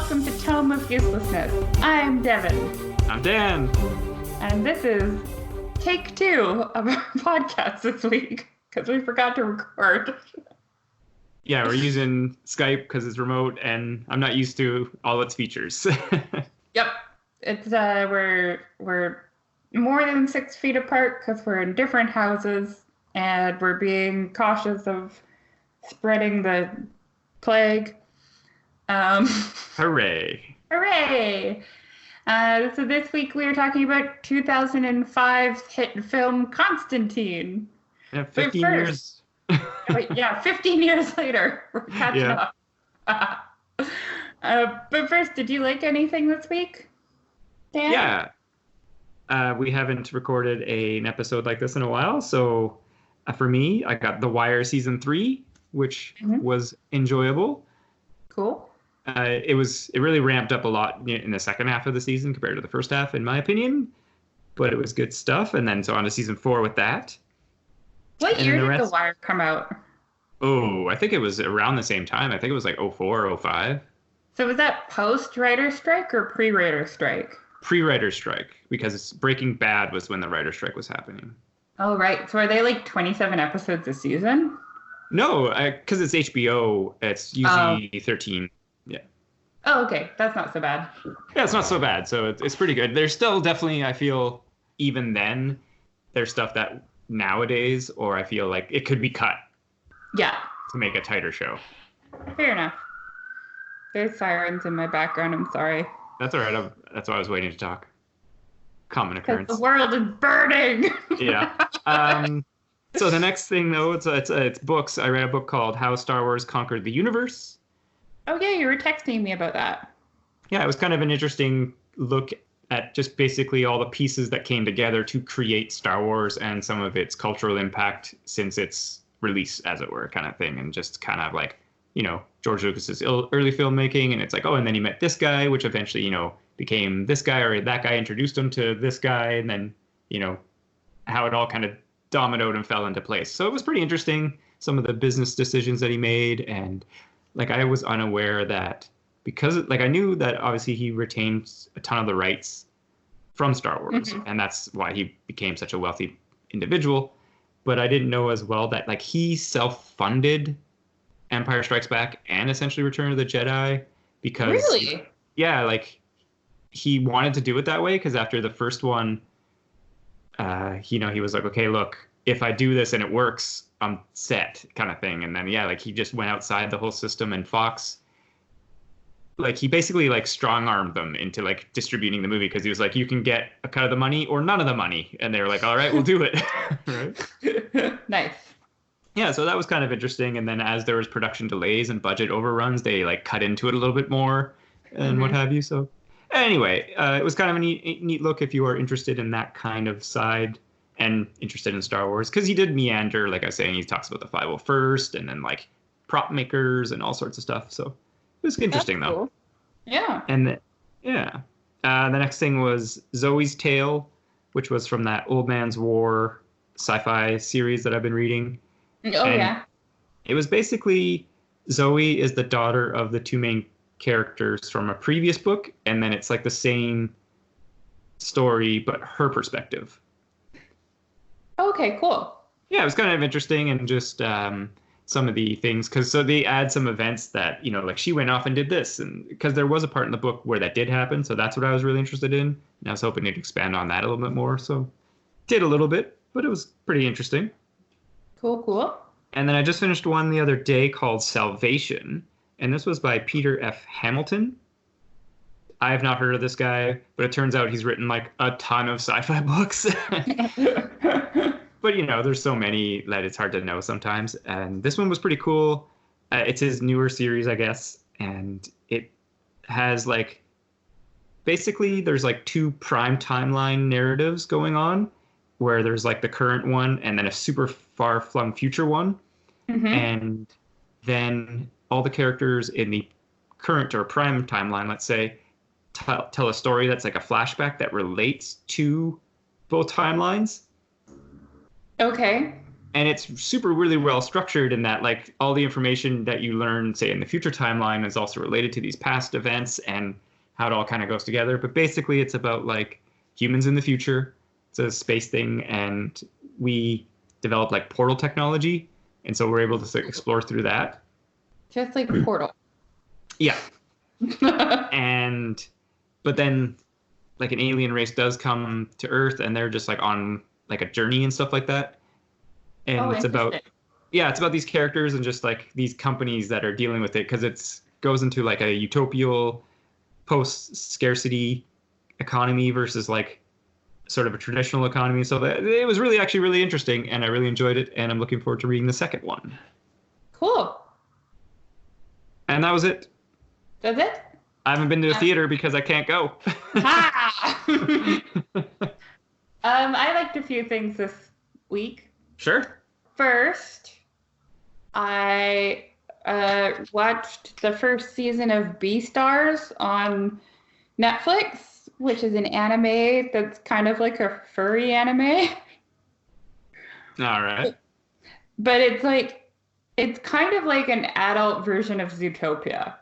welcome to Tome of Uselessness. I'm Devin. I'm Dan. And this is take 2 of our podcast this week, because we forgot to record. Yeah, we're using Skype because it's remote, and I'm not used to all its features. Yep. It's we're more than 6 feet apart because we're in different houses, and we're being cautious of spreading the plague. Hooray. Hooray! So this week we are talking about 2005's hit film Constantine. Yeah, 15 years. Wait, yeah, 15 years later, we're catching up. But first, did you like anything this week, Dan? Yeah. We haven't recorded an episode like this in a while, so for me, I got The Wire Season 3, which was enjoyable. Cool. It really ramped up a lot in the second half of the season compared to the first half, in my opinion. But it was good stuff, and then so on to Season 4 with that. What year did The Wire come out? Oh, I think it was around the same time. I think it was like 04 or 05. So was that post-writer strike or pre-writer strike? Pre-writer strike, because Breaking Bad was when the writer strike was happening. Oh, right. So are they like 27 episodes a season? No, because it's HBO, it's usually 13. Yeah. Oh, okay. That's not so bad. Yeah, it's not so bad. So it's pretty good. There's still definitely, I feel, even then, there's stuff that nowadays, or I feel like it could be cut. Yeah. To make a tighter show. Fair enough. There's sirens in my background. I'm sorry. That's all right. That's why I was waiting to talk. Common occurrence. The world is burning. Yeah. So the next thing, though, it's books. I read a book called How Star Wars Conquered the Universe. Oh, yeah, you were texting me about that. Yeah, it was kind of an interesting look at just basically all the pieces that came together to create Star Wars and some of its cultural impact since its release, as it were, kind of thing. And just kind of like, George Lucas's early filmmaking. And it's like, oh, and then he met this guy, which eventually, became this guy, or that guy introduced him to this guy. And then, how it all kind of dominoed and fell into place. So it was pretty interesting, some of the business decisions that he made. And like, I was unaware that because I knew that obviously he retained a ton of the rights from Star Wars, and that's why he became such a wealthy individual. But I didn't know as well that like he self-funded Empire Strikes Back and essentially Return of the Jedi because really, yeah, like he wanted to do it that way because after the first one, he was like, okay, look, if I do this and it works, I'm set, kind of thing. And then like he just went outside the whole system, and Fox, like he basically like strong-armed them into like distributing the movie because he was like, you can get a cut of the money or none of the money, and they were like, all right, we'll do it. Right. Nice. Yeah, so that was kind of interesting. And then as there was production delays and budget overruns, they like cut into it a little bit more and what have you. So anyway, it was kind of a neat look if you are interested in that kind of side and interested in Star Wars, because he did meander, like I was saying, he talks about the 501st and then like prop makers and all sorts of stuff. So it was interesting. That's cool. Yeah. And the next thing was Zoe's Tale, which was from that Old Man's War sci-fi series that I've been reading. Oh, and yeah. It was basically Zoe is the daughter of the two main characters from a previous book, and then it's like the same story, but her perspective. Okay, cool. Yeah, it was kind of interesting, and just some of the things, because so they add some events that, like she went off and did this, and because there was a part in the book where that did happen, so that's what I was really interested in, and I was hoping to expand on that a little bit more, so did a little bit, but it was pretty interesting. Cool. And then I just finished one the other day called Salvation, and this was by Peter F. Hamilton. I have not heard of this guy, but it turns out he's written like a ton of sci-fi books. But, there's so many that it's hard to know sometimes. And this one was pretty cool. It's his newer series, I guess. And it has like, basically there's like 2 prime timeline narratives going on, where there's like the current one and then a super far flung future one. And then all the characters in the current or prime timeline, let's say, tell a story that's like a flashback that relates to both timelines. Okay. And it's super really well structured in that like all the information that you learn, say in the future timeline, is also related to these past events and how it all kind of goes together. But basically it's about like humans in the future. It's a space thing, and we develop like portal technology, and so we're able to explore through that. Just like a portal. Yeah. But then like an alien race does come to Earth, and they're just like on like a journey and stuff like that. And it's about these characters and just like these companies that are dealing with it, because it's goes into like a utopial post-scarcity economy versus like sort of a traditional economy. So that it was really actually really interesting, and I really enjoyed it, and I'm looking forward to reading the second one. Cool. And that was it. That's it? I haven't been to the theater because I can't go. I liked a few things this week. Sure. First, I watched the first season of Beastars on Netflix, which is an anime that's kind of like a furry anime. All right. But it's kind of like an adult version of Zootopia.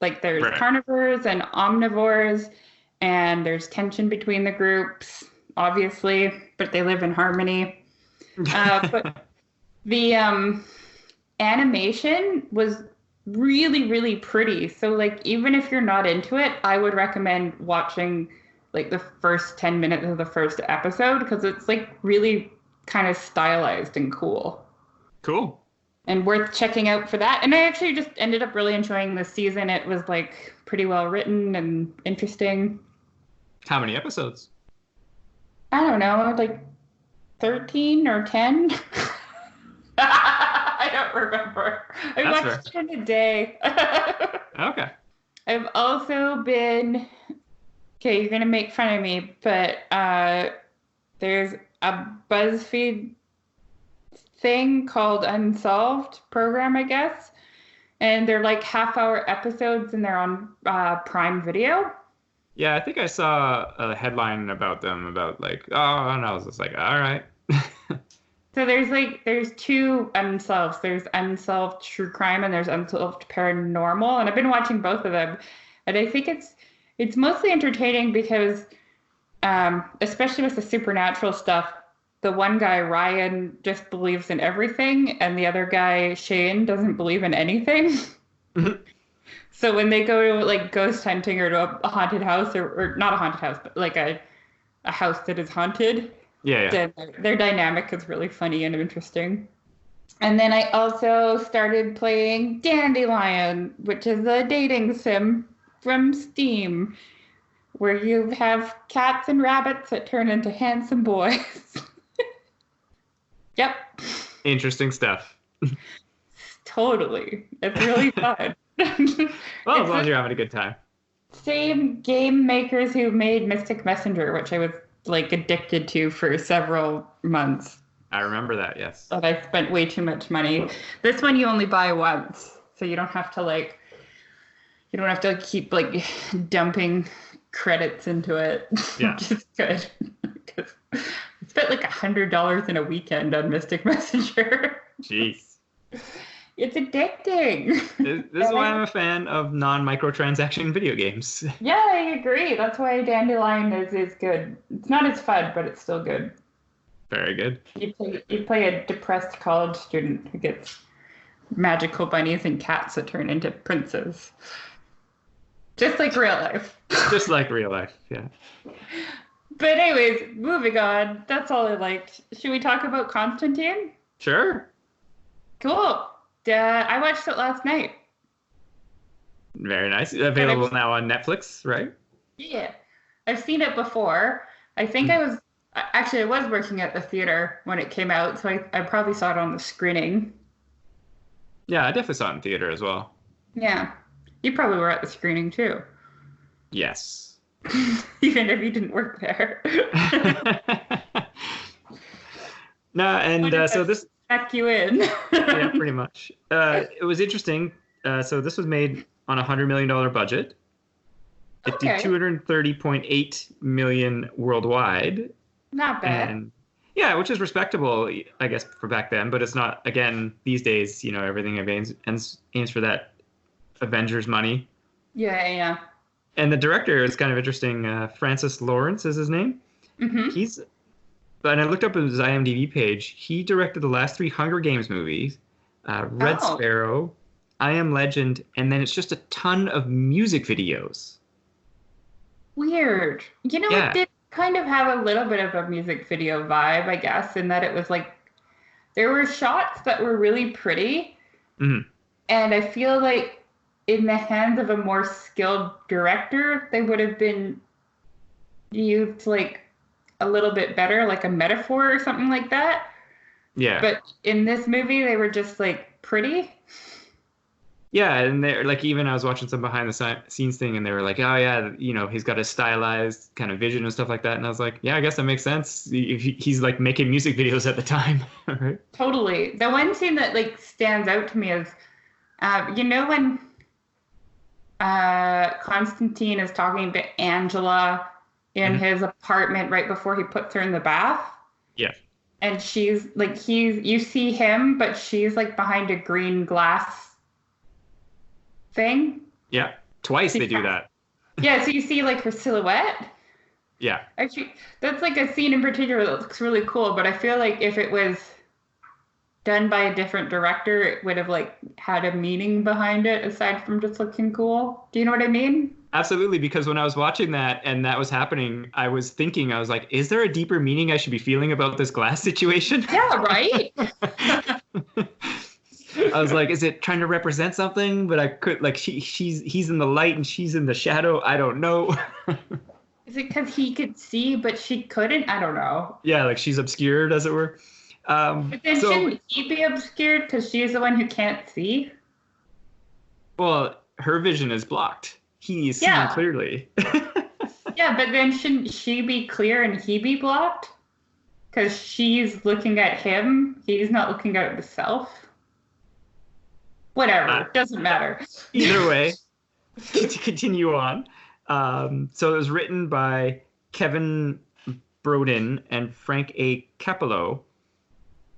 Like there's carnivores and omnivores, and there's tension between the groups, obviously, but they live in harmony. But the animation was really, really pretty. So like even if you're not into it, I would recommend watching like the first 10 minutes of the first episode, because it's like really kind of stylized and cool. Cool. And worth checking out for that. And I actually just ended up really enjoying this season. It was like pretty well written and interesting. How many episodes? I don't know, like 13 or 10. I don't remember. I watched it in a day. Okay. I've also been, okay, you're going to make fun of me, but there's a BuzzFeed thing called Unsolved program, I guess. And they're like half-hour episodes, and they're on Prime Video. Yeah, I think I saw a headline about them about like, oh, and I was just like, all right. So there's two Unsolved. There's Unsolved True Crime and there's Unsolved Paranormal. And I've been watching both of them. And I think it's mostly entertaining because, especially with the supernatural stuff, the one guy, Ryan, just believes in everything, and the other guy, Shane, doesn't believe in anything. So when they go to like ghost hunting or to a haunted house, or not a haunted house, but like a house that is haunted, then their dynamic is really funny and interesting. And then I also started playing Dandelion, which is a dating sim from Steam, where you have cats and rabbits that turn into handsome boys. Yep. Interesting stuff. Totally. It's really fun. Well, as long as you're having a good time. Same game makers who made Mystic Messenger, which I was like addicted to for several months. I remember that, yes. But I spent way too much money. This one you only buy once, so you don't have to keep like dumping credits into it. Yeah. Which is good. I spent like $100 in a weekend on Mystic Messenger. Jeez. It's addicting. This is why I'm a fan of non-microtransaction video games. Yeah, I agree. That's why Dandelion is good. It's not as fun, but it's still good. Very good. You play a depressed college student who gets magical bunnies and cats that turn into princes. Just like real life. Just like real life, yeah. But anyways, moving on. That's all I liked. Should we talk about Constantine? Sure. Cool. I watched it last night. Very nice. Available now on Netflix, right? Yeah. I've seen it before. I think I was working at the theater when it came out, so I probably saw it on the screening. Yeah, I definitely saw it in theater as well. Yeah. You probably were at the screening too. Yes. Even if you didn't work there. No, and so this... Back you in. Yeah, pretty much. It was interesting. So this was made on a $100 million budget. It did $230.8 million worldwide. Not bad. And Yeah, which is respectable, I guess, for back then. But it's not. Again, these days, everything aims for that Avengers money. Yeah, yeah. And the director is kind of interesting. Francis Lawrence is his name. Mm-hmm. And I looked up his IMDb page. He directed the last three Hunger Games movies, Red Oh, Sparrow, I Am Legend, and then it's just a ton of music videos. weird. It Yeah. did kind of have a little bit of a music video vibe, I guess, in that it was like there were shots that were really pretty, Mhm. and I feel like in the hands of a more skilled director, they would have been used like a little bit better, like a metaphor or something like that. Yeah. But in this movie, they were just like pretty. Yeah, and they're like, even I was watching some behind the scenes thing, and they were like, oh yeah, he's got a stylized kind of vision and stuff like that, and I was like, yeah, I guess that makes sense. He's like making music videos at the time, right? Totally. The one scene that like stands out to me is, when Constantine is talking to Angela in his apartment right before he puts her in the bath. Yeah. And she's like, you see him, but she's like behind a green glass thing. Yeah. Twice they do that. Yeah, so you see like her silhouette. Yeah. Actually, that's like a scene in particular that looks really cool, but I feel like if it was done by a different director, it would have like had a meaning behind it aside from just looking cool. Do you know what I mean? Absolutely, because when I was watching that and that was happening, I was like, is there a deeper meaning I should be feeling about this glass situation? Yeah, right? I was like, is it trying to represent something? But I could like he's in the light and she's in the shadow. I don't know. Is it because he could see but she couldn't? I don't know. Yeah, like she's obscured, as it were. But then shouldn't he be obscured because she's the one who can't see? Well, her vision is blocked. He is seeing clearly. Yeah, but then shouldn't she be clear and he be blocked? Because she's looking at him. He's not looking at himself. Whatever. Doesn't matter. Either way, to continue on. So it was written by Kevin Brodin and Frank A. Capello.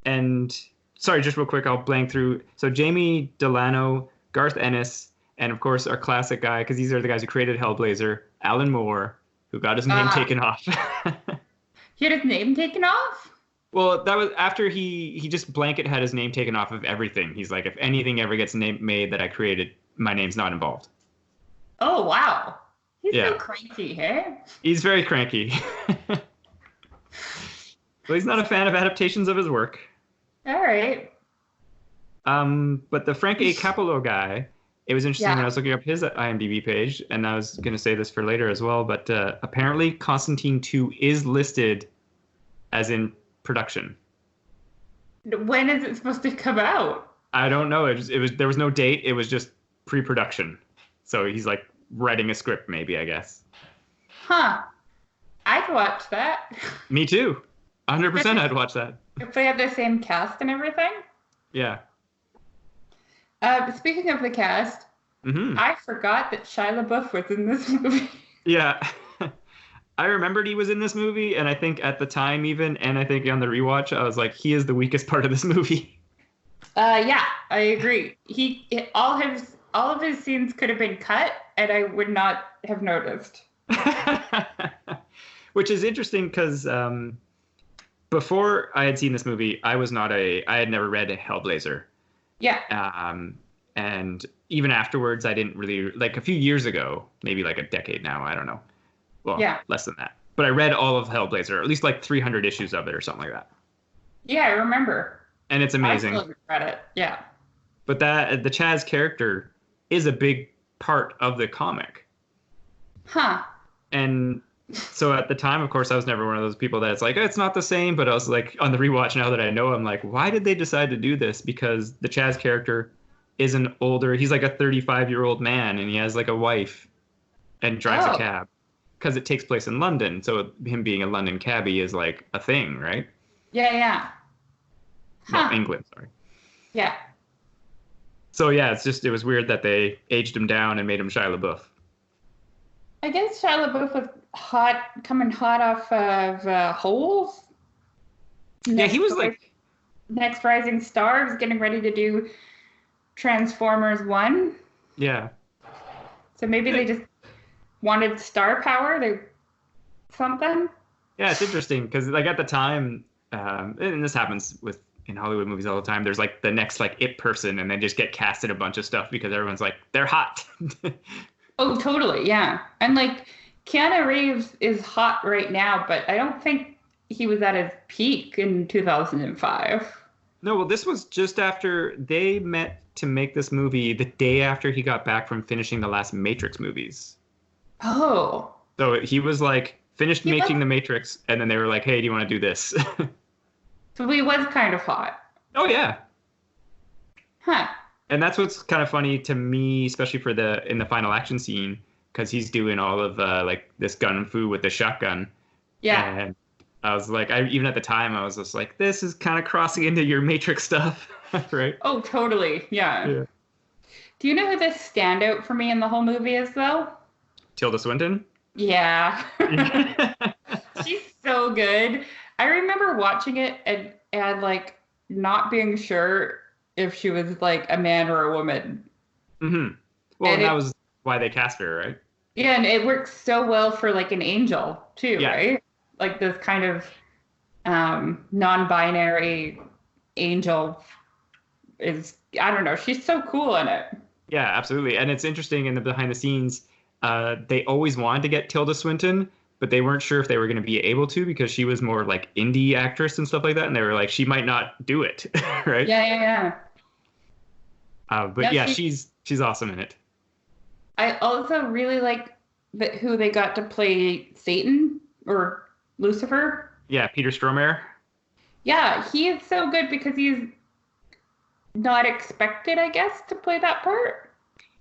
And sorry, just real quick, I'll blank through. So Jamie Delano, Garth Ennis, and of course our classic guy, because these are the guys who created Hellblazer, Alan Moore, who got his name taken off. He had his name taken off? Well, that was after he just blanket had his name taken off of everything. He's like, if anything ever gets made that I created, my name's not involved. Oh, wow. He's so cranky, hey? He's very cranky. But he's not a fan of adaptations of his work. All right. But the Frank A. Capello guy, it was interesting when I was looking up his IMDb page, and I was going to say this for later as well, but apparently Constantine 2 is listed as in production. When is it supposed to come out? I don't know. There was no date. It was just pre-production. So he's like writing a script, maybe, I guess. Huh. I'd watch that. Me too. 100% I'd watch that. If they had the same cast and everything. Yeah. Speaking of the cast, I forgot that Shia LaBeouf was in this movie. Yeah. I remembered he was in this movie, and I think at the time even, and I think on the rewatch, I was like, he is the weakest part of this movie. Yeah, I agree. All of his scenes could have been cut, and I would not have noticed. Which is interesting because before I had seen this movie, I had never read Hellblazer. Yeah. And even afterwards, I didn't really, like a few years ago, maybe like a decade now, I don't know. Well, less than that. But I read all of Hellblazer, or at least like 300 issues of it or something like that. Yeah, I remember. And it's amazing. I still read it, yeah. But the Chaz character is a big part of the comic. Huh. And so at the time, of course, I was never one of those people that it's like, oh, it's not the same. But I was like, on the rewatch now that I know, I'm like, why did they decide to do this? Because the Chaz character is he's like a 35-year-old man, and he has like a wife and drives a cab. Because it takes place in London, so him being a London cabbie is like a thing, right? Yeah. Well, England, sorry. Yeah. So yeah, it was weird that they aged him down and made him Shia LaBeouf. I guess Shia LaBeouf was coming hot off of Holes. Yeah, he was like, Next Rising Star is getting ready to do Transformers 1. yeah. So maybe they just wanted star power. Something. Yeah, it's interesting because like at the time, and this happens in Hollywood movies all the time. There's like the next like it person, and they just get cast in a bunch of stuff because everyone's like they're hot. Oh, totally, yeah. And like Keanu Reeves is hot right now, but I don't think he was at his peak in 2005. No, well, this was just after they met to make this movie the day after he got back from finishing the last Matrix movies. Oh. So he was like finished He making was, the Matrix, and then they were like, "Hey, do you want to do this?" so he was kind of hot. Oh yeah. Huh. And that's what's kind of funny to me, especially for in the final action scene, because he's doing all of like this gun fu with the shotgun. Yeah. And I was like, even at the time, I was just like, this is kind of crossing into your Matrix stuff, right? Oh, totally. Yeah. Yeah. Do you know who this standout for me in the whole movie is, though? Tilda Swinton. Yeah. She's so good. I remember watching it and like not being sure if she was like a man or a woman. Mm-hmm. Well, and that was why they cast her, right? Yeah, and it works so well for like an angel too, Yeah. right? Like this kind of non-binary angel is, I don't know, she's so cool in it. Yeah, absolutely. And it's interesting in the behind the scenes, they always wanted to get Tilda Swinton, but they weren't sure if they were going to be able to because she was more like indie actress and stuff like that. And they were like, she might not do it, right? Yeah. But yeah, she's awesome in it. I also really like who they got to play Satan or Lucifer. Yeah, Peter Stormare. Yeah, he is so good because he's not expected, I guess, to play that part.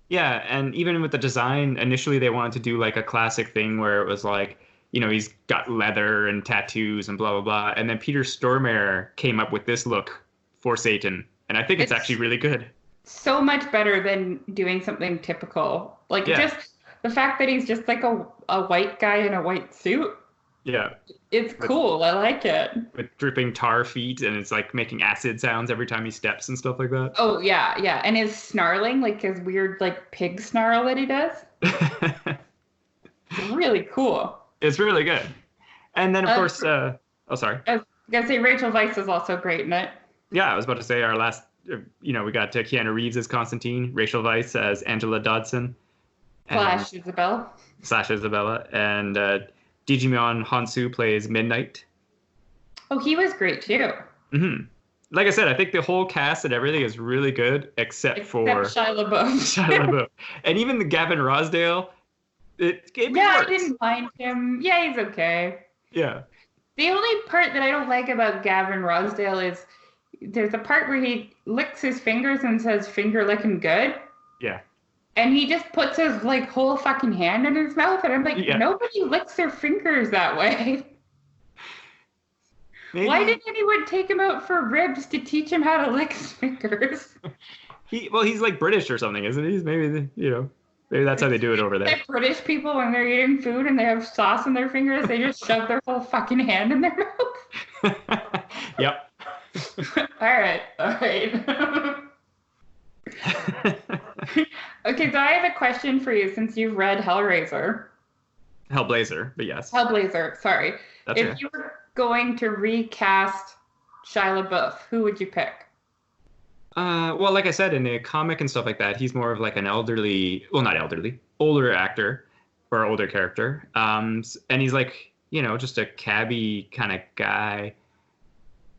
Yeah, and even with the design, initially they wanted to do like a classic thing where it was like, he's got leather and tattoos and blah, blah, blah. And then Peter Stormare came up with this look for Satan. And I think it's actually really good. So much better than doing something typical. Like just the fact that he's just like a white guy in a white suit. Yeah. It's cool. I like it. With dripping tar feet, and it's like making acid sounds every time he steps and stuff like that. Oh, yeah. And his snarling, like his weird like pig snarl that he does. Really cool. It's really good. And then, of course, sorry. I was going to say Rachel Weisz is also great in it. Yeah, I was about to say our last, we got Keanu Reeves as Constantine, Rachel Weisz as Angela Dodson. Isabella. And Digimon Hansu plays Midnight. Oh, he was great too. Mm-hmm. Like I said, I think the whole cast and everything is really good, except for Shia LaBeouf. Shia LaBeouf. And even the Gavin Rossdale, it works. I didn't mind him. Yeah, he's okay. Yeah. The only part that I don't like about Gavin Rossdale is there's a part where he licks his fingers and says finger licking good. Yeah. And he just puts his like whole fucking hand in his mouth, and I'm like, nobody licks their fingers that way. Maybe. Why didn't anyone take him out for ribs to teach him how to lick his fingers? He's like British or something, isn't he? Maybe maybe that's how they do it over there. Like British people, when they're eating food and they have sauce in their fingers, they just shove their whole fucking hand in their mouth. Yep. All right. Okay, so I have a question for you since you've read Hellblazer, but yes. Hellblazer, sorry. That's if you were going to recast Shia LaBeouf, who would you pick? Well, like I said, in the comic and stuff like that, he's more of like an older actor or older character. And he's like, just a cabbie kind of guy.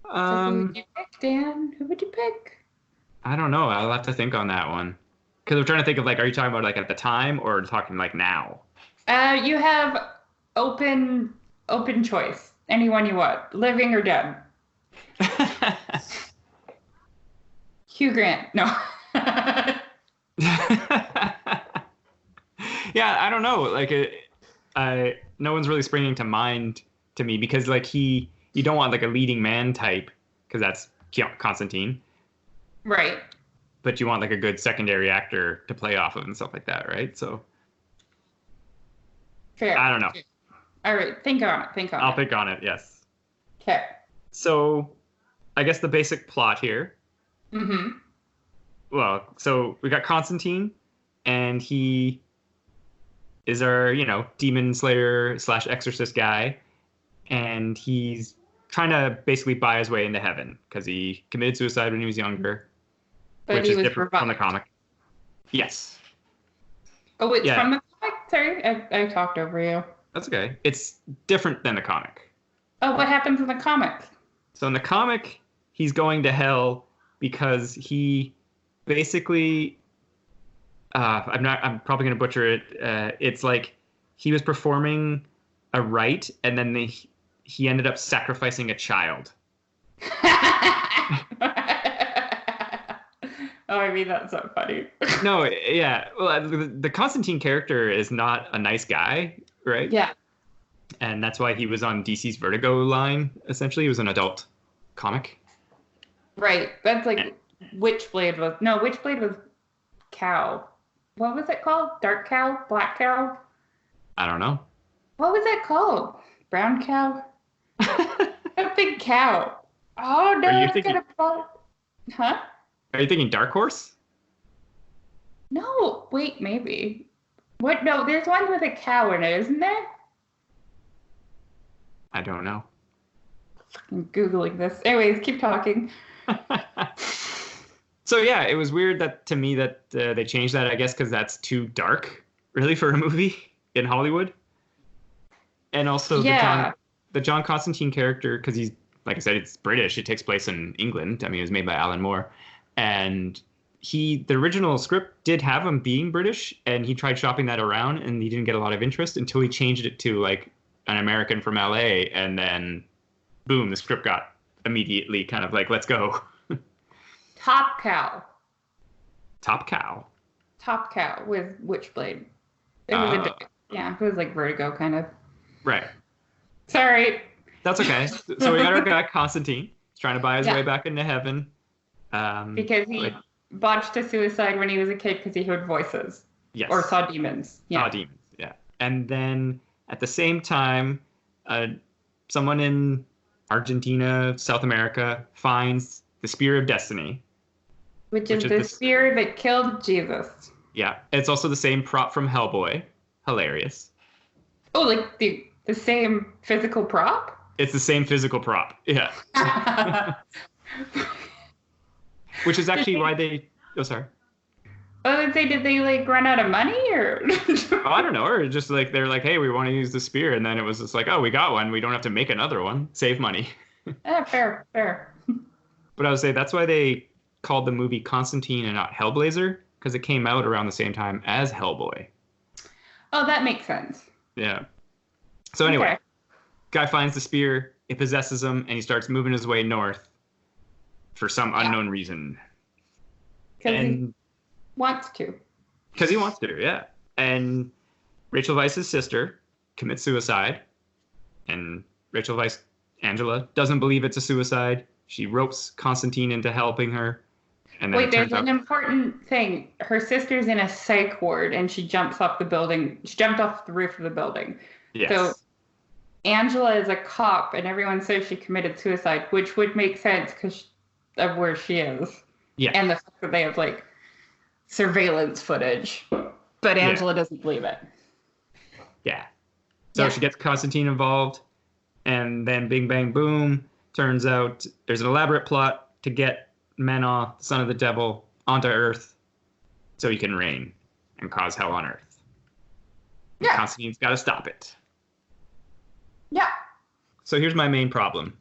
Who would you pick, Dan? Who would you pick? I don't know. I'll have to think on that one. Because I'm trying to think of are you talking about at the time or talking now? You have open choice. Anyone you want, living or dead. Hugh Grant. No. Yeah, I don't know. No one's really springing to mind to me because you don't want a leading man type because that's Constantine. Right. But you want a good secondary actor to play off of and stuff like that, right? So. Fair. I don't know. All right, think on it. I'll think on it. Yes. Okay. So I guess the basic plot here. Mm-hmm. Well, so we got Constantine, and he is our, demon slayer slash exorcist guy, and he's trying to basically buy his way into heaven because he committed suicide when he was younger, But which he is was different from the revived. comic. Yes. Oh, it's Yeah, from the comic? Sorry, I talked over you. that's okay. It's different than the comic. Oh, what happens in the comic? So in the comic, he's going to hell because he basically I'm probably going to butcher it. It's like he was performing a rite, and then he ended up sacrificing a child. Oh, I mean, that's so funny. No, yeah. Well, the Constantine character is not a nice guy, right? Yeah, And that's why he was on DC's Vertigo line. Essentially, he was an adult comic. right. That's And like Witchblade was Cow. What was it called? Dark Cow? Black Cow? I don't know. What was it called? Brown Cow? A big cow. Oh no, Are you it's thinking? gonna fall. Huh? Are you thinking Dark Horse? No, wait, maybe. What? No, there's one with a cow in it, isn't there? I don't know. I'm Googling this. Anyways, keep talking. So yeah, it was weird to me that they changed that. I guess because that's too dark, really, for a movie in Hollywood. And also Yeah. the John Constantine character, because he's, like I said, it's British. It takes place in England. I mean, it was made by Alan Moore, and the original script did have him being British, and he tried shopping that around, and he didn't get a lot of interest until he changed it to like an American from LA, and then boom, the script got immediately kind of like, let's go. Top Cow. Top cow. Top Cow with Witchblade. It was it was like Vertigo kind of. Right. Sorry. That's okay. So we got our guy Constantine. He's trying to buy his Yeah. way back into heaven. Because he botched a suicide when he was a kid because he heard voices. Yes. Or saw demons. Yeah. Saw demons. Yeah. And then at the same time, someone in Argentina, South America, finds the Spear of Destiny. Which is the spear that killed Jesus. Yeah. It's also the same prop from Hellboy. Hilarious. Oh, like the same physical prop? It's the same physical prop. Yeah. Which is actually why they... Oh, sorry. I would say, did they like run out of money or? Oh, I don't know. Or just like they're like, hey, we want to use the spear, and then it was just like, oh, we got one. We don't have to make another one. Save money. Fair. But I would say that's why they called the movie Constantine and not Hellblazer, because it came out around the same time as Hellboy. Oh, that makes sense. Yeah. So anyway, Okay. guy finds the spear, it possesses him, and he starts moving his way north for some unknown reason. Because he wants to. Because he wants to, yeah. And Rachel Weisz's sister commits suicide, and Rachel Weisz, Angela, doesn't believe it's a suicide. She ropes Constantine into helping her. And then Wait, there's an important thing. Her sister's in a psych ward, and she jumps off the building. She jumped off the roof of the building. Yes. So Angela is a cop, and everyone says she committed suicide, which would make sense because of where she is. Yeah. And the fact that they have, like, surveillance footage. But Angela doesn't believe it. Yeah. So she gets Constantine involved, and then bing, bang, boom. Turns out there's an elaborate plot to get Menoth, son of the devil, onto Earth so he can reign and cause hell on Earth. And Yeah. Constantine's got to stop it. Yeah. So here's my main problem.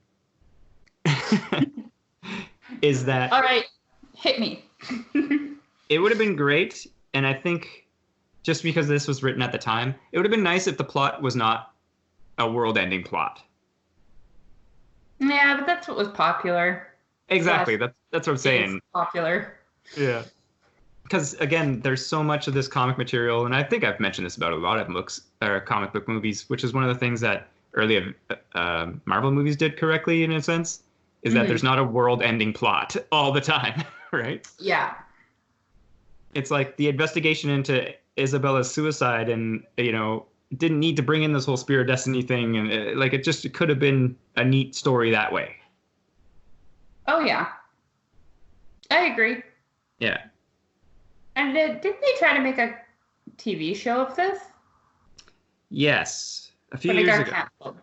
Is that All right. Hit me. it would have been great, and I think just because this was written at the time, it would have been nice if the plot was not a world-ending plot. Yeah, but that's what was popular. Exactly. That's what I'm saying. It's popular. Yeah. Because again, there's so much of this comic material, and I think I've mentioned this about a lot of books or comic book movies, which is one of the things that early Marvel movies did correctly in a sense, is that there's not a world-ending plot all the time, right? Yeah. It's like the investigation into Isabella's suicide, and didn't need to bring in this whole Spear of Destiny thing, and it could have been a neat story that way. Oh yeah, I agree. Yeah. And didn't they try to make a TV show of this? Yes. A few But it years got ago. canceled.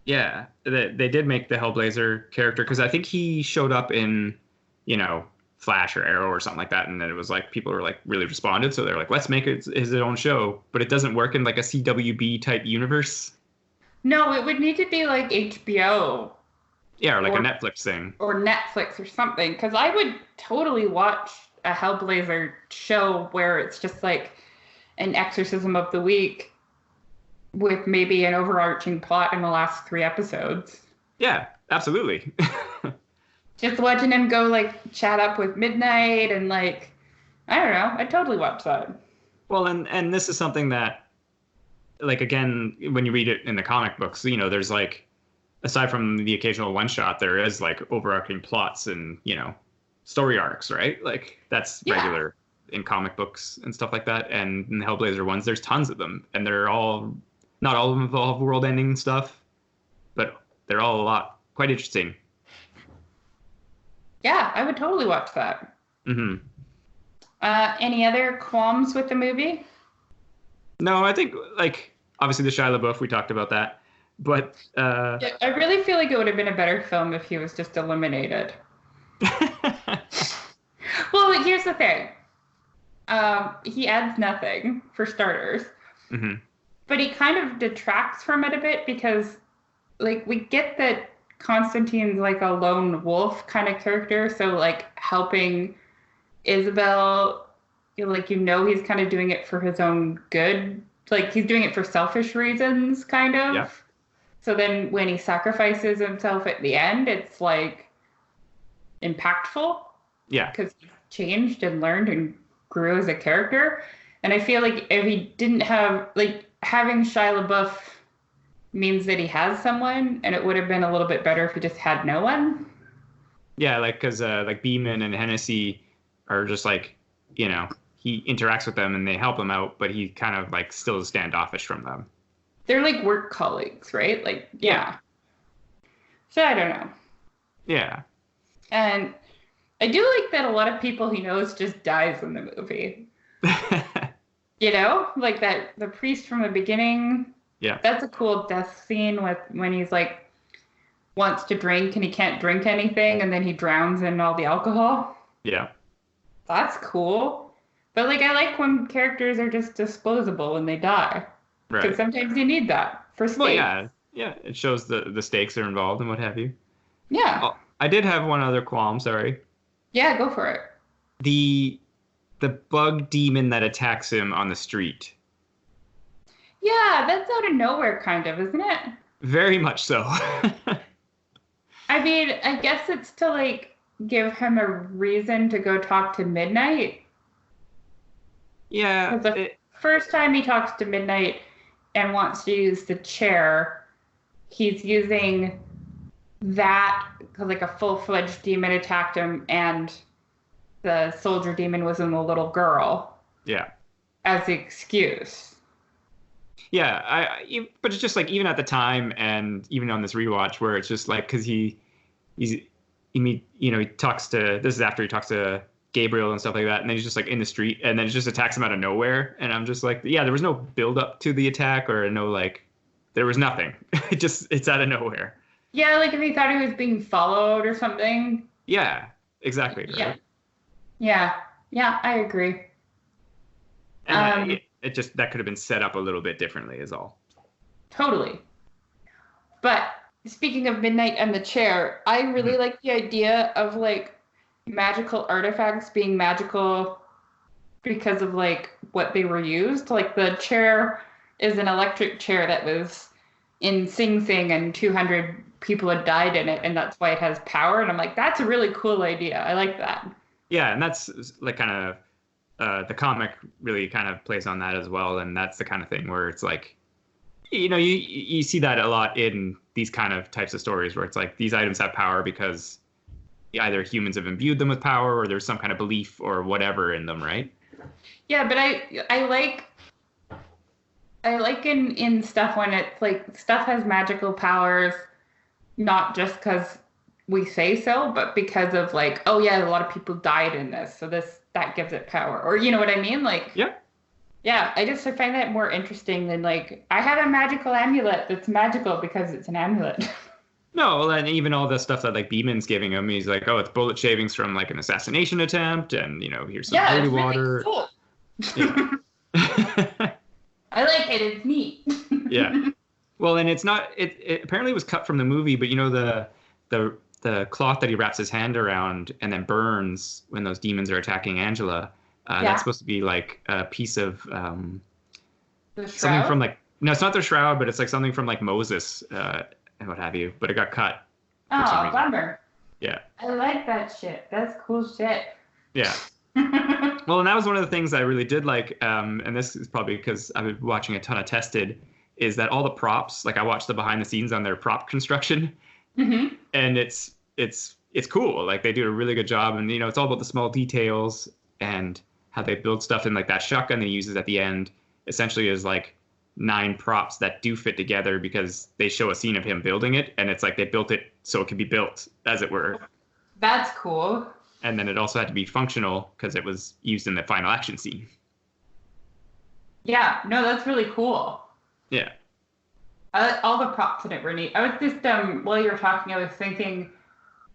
Yeah. They did make the Hellblazer character because I think he showed up in, you know, Flash or Arrow or something like that. And then it was like people were like really responded. So they're like, let's make it his own show. But it doesn't work in like a CWB type universe. No, it would need to be like HBO Yeah. Or like a or Netflix thing. or Netflix or something. Because I would totally watch a Hellblazer show where it's just like an exorcism of the week with maybe an overarching plot in the last 3 episodes. Yeah. Absolutely. Just watching him go like chat up with Midnight and like I don't know. I'd totally watch that. Well, and this is something that, like, again, when you read it in the comic books, you know, there's like, aside from the occasional one shot, there is like overarching plots and, you know, story arcs, right? Like that's Yeah. regular in comic books and stuff like that. And in the Hellblazer ones, there's tons of them, and they're all, not all of them involve world-ending stuff, but they're all a lot quite interesting. Yeah, I would totally watch that. Hmm. Any other qualms with the movie? No, I think like obviously the Shia LaBeouf, we talked about that, but Yeah, I really feel like it would have been a better film if he was just eliminated. Well, here's the thing. He adds nothing, for starters, hmm but he kind of detracts from it a bit because, like, we get that Constantine's like a lone wolf kind of character, so like helping Isabel, like he's kind of doing it for his own good. Like he's doing it for selfish reasons, kind yeah, of. So then when he sacrifices himself at the end, it's like impactful yeah. because he changed and learned and grew as a character. And I feel like if he didn't have like having Shia LaBeouf means that he has someone, and it would have been a little bit better if he just had no one. Yeah, like because like Beeman and Hennessy are just like, you know, he interacts with them and they help him out, but he kind of like still is standoffish from them. They're like work colleagues, right? Like, yeah. So I don't know. Yeah. And I do like that a lot of people he knows just dies in the movie. You know, like that the priest from the beginning. Yeah. That's a cool death scene with when he's like wants to drink and he can't drink anything and then he drowns in all the alcohol. Yeah. That's cool. But like I like when characters are just disposable when they die. Because Right. sometimes you need that for stakes. Well, yeah. Yeah. It shows the stakes are involved and what have you. Yeah. Oh, I did have one other qualm. Sorry. Yeah, go for it. The the bug demon that attacks him on the street. Yeah, that's out of nowhere kind of, isn't it? Very much so. I mean, I guess it's to like give him a reason to go talk to Midnight. Yeah. Because the first time he talks to Midnight and wants to use the chair, he's using that because like a full-fledged demon attacked him and the soldier demon was in the little girl Yeah. as the excuse. Yeah, but it's just like even at the time and even on this rewatch where it's just like because he talks to, this is after he talks to Gabriel and stuff like that, and then he's just like in the street and then it just attacks him out of nowhere, and I'm just like, yeah, there was no build up to the attack or no like, there was nothing. It's out of nowhere. Yeah, like if he thought he was being followed or something. Yeah, exactly. Yeah. Right? Yeah, I agree. And it just, that could have been set up a little bit differently is all. Totally. But speaking of Midnight and the chair, I really like the idea of like magical artifacts being magical because of like what they were used. Like the chair is an electric chair that was in Sing Sing and 200 people had died in it, and that's why it has power. And I'm like, that's a really cool idea. I like that. Yeah, and that's like kind of the comic really kind of plays on that as well, and that's the kind of thing where it's like, you know, you see that a lot in these kind of types of stories where it's like these items have power because either humans have imbued them with power or there's some kind of belief or whatever in them, right? Yeah, but I like in stuff when it's like stuff has magical powers, not just because we say so, but because of like, oh yeah, a lot of people died in this, so that gives it power, or you know what I mean? Like, Yeah. yeah, I find that more interesting than like I have a magical amulet that's magical because it's an amulet. No, and even all the stuff that like Beeman's giving him, he's like, oh, it's bullet shavings from like an assassination attempt, and here's some Yeah, holy it's really water. cool. Yeah. I like it. It's neat. Yeah. Well, and it's not. It apparently was cut from the movie, but the cloth that he wraps his hand around and then burns when those demons are attacking Angela. Yeah. That's supposed to be like a piece of The something shroud? from like no, it's not the shroud, but it's like something from like Moses and what have you. But it got cut for some Oh, reason. bummer. Yeah. I like that shit. That's cool shit. Yeah. Well, and that was one of the things I really did like, and this is probably because I've been watching a ton of Tested, is that all the props, like I watched the behind the scenes on their prop construction, Mm-hmm. and it's cool. Like they do a really good job, and it's all about the small details and how they build stuff. And like that shotgun they uses at the end essentially is like 9 props that do fit together because they show a scene of him building it, and it's like they built it so it could be built, as it were. That's cool. And then it also had to be functional because it was used in the final action scene. Yeah, no, that's really cool. Yeah. All the props in it were neat. I was just while you were talking, I was thinking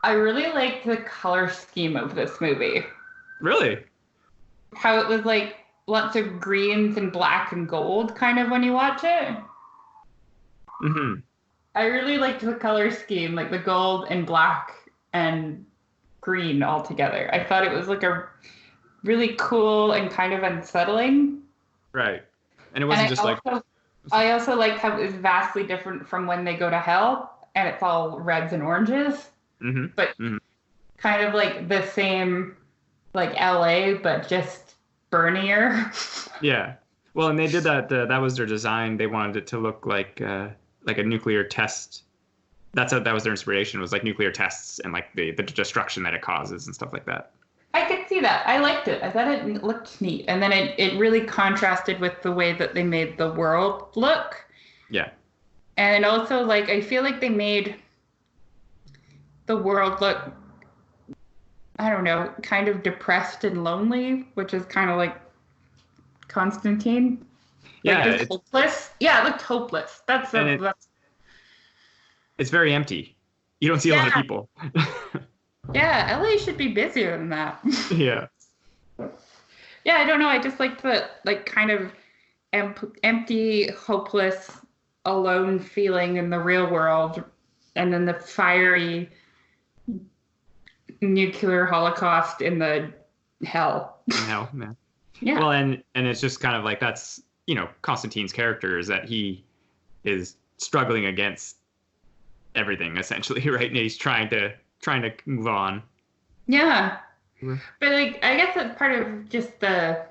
I really liked the color scheme of this movie. Really? How it was like lots of greens and black and gold kind of when you watch it. Mm-hmm. I really liked the color scheme, like the gold and black and green all together. I thought it was like a really cool and kind of unsettling. Right. And it wasn't just like... I also liked how it was vastly different from when they go to hell and it's all reds and oranges. Mm-hmm. But kind of like the same, like LA, but just burnier. Yeah. Well, and they did that. That was their design. They wanted it to look like a nuclear test. That was their inspiration. Was like nuclear tests and like the destruction that it causes and stuff like that. I could see that. I liked it. I thought it looked neat. And then it really contrasted with the way that they made the world look. Yeah. And also, like, I feel like they made the world look, I don't know, kind of depressed and lonely, which is kind of like Constantine. Yeah. Like, just hopeless. Yeah, it looked hopeless. That's it's very empty. You don't see a lot of people. Yeah, LA should be busier than that. Yeah. Yeah, I don't know. I just liked the like kind of empty, hopeless, alone feeling in the real world, and then the fiery nuclear holocaust in the hell. Hell, man. Yeah. Well, and it's just kind of like that's Constantine's character is that he is struggling against everything essentially, right? And he's trying to move on. Yeah. Mm-hmm. But like I guess that's part of just the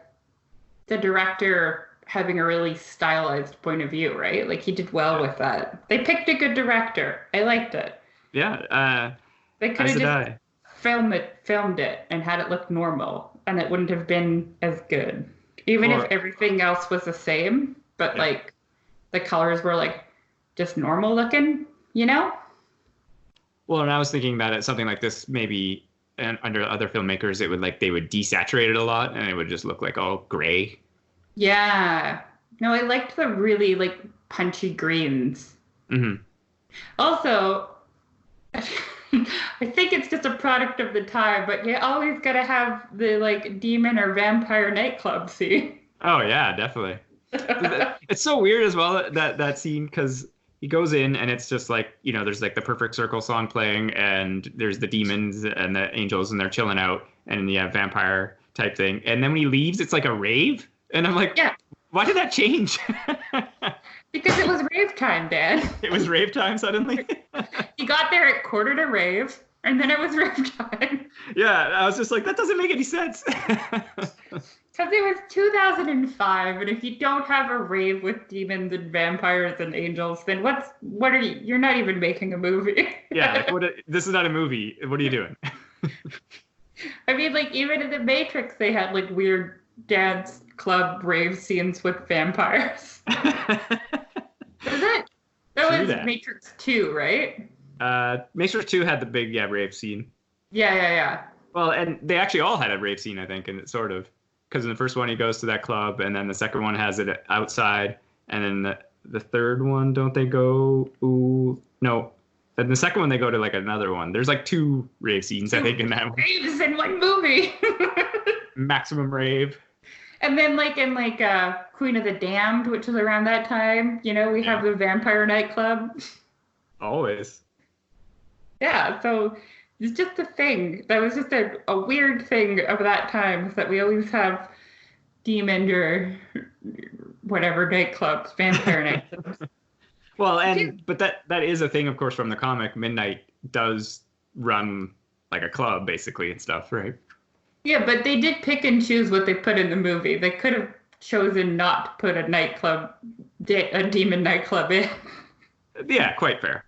director having a really stylized point of view, right? Like he did well with that. They picked a good director. I liked it. Yeah. They could have just filmed it and had it look normal, and it wouldn't have been as good. Even if everything else was the same, but like the colors were like just normal looking, Well, and I was thinking that something like this, maybe under other filmmakers, it would they would desaturate it a lot, and it would just look like all gray. Yeah. No, I liked the really like punchy greens. Mm-hmm. Also, I think it's just a product of the time, but you always gotta have the like demon or vampire nightclub scene. Oh yeah, definitely. It's so weird as well that scene because he goes in and it's just like there's like the Perfect Circle song playing and there's the demons and the angels and they're chilling out and vampire type thing, and then when he leaves it's like a rave and I'm like, yeah, why did that change? Because it was rave time, Dad. It was rave time suddenly. He got there at quarter to rave, and then it was rave time. Yeah, I was just like, that doesn't make any sense. Because it was 2005, and if you don't have a rave with demons and vampires and angels, then what are you? You're not even making a movie. Yeah, this is not a movie. What are you doing? I mean, like even in The Matrix, they had like weird dance club rave scenes with vampires. Is it? That was Matrix 2, right? Matrix 2 had the big rave scene. Yeah. Well, and they actually all had a rave scene, I think, and it's sort of because in the first one he goes to that club, and then the second one has it outside, and then the third one, don't they go? Ooh, no. Then the second one they go to like another one. There's like 2 rave scenes, I think, in that one. Raves in one movie. Maximum rave. And then like in Queen of the Damned, which is around that time, we have the vampire nightclub. Always. Yeah, so it's just a thing. That was just a weird thing of that time, is that we always have demon or whatever nightclubs, vampire nightclubs. Well, but that is a thing, of course, from the comic. Midnight does run like a club, basically, and stuff, right? Yeah, but they did pick and choose what they put in the movie. They could have chosen not to put a demon nightclub in. Yeah, quite fair.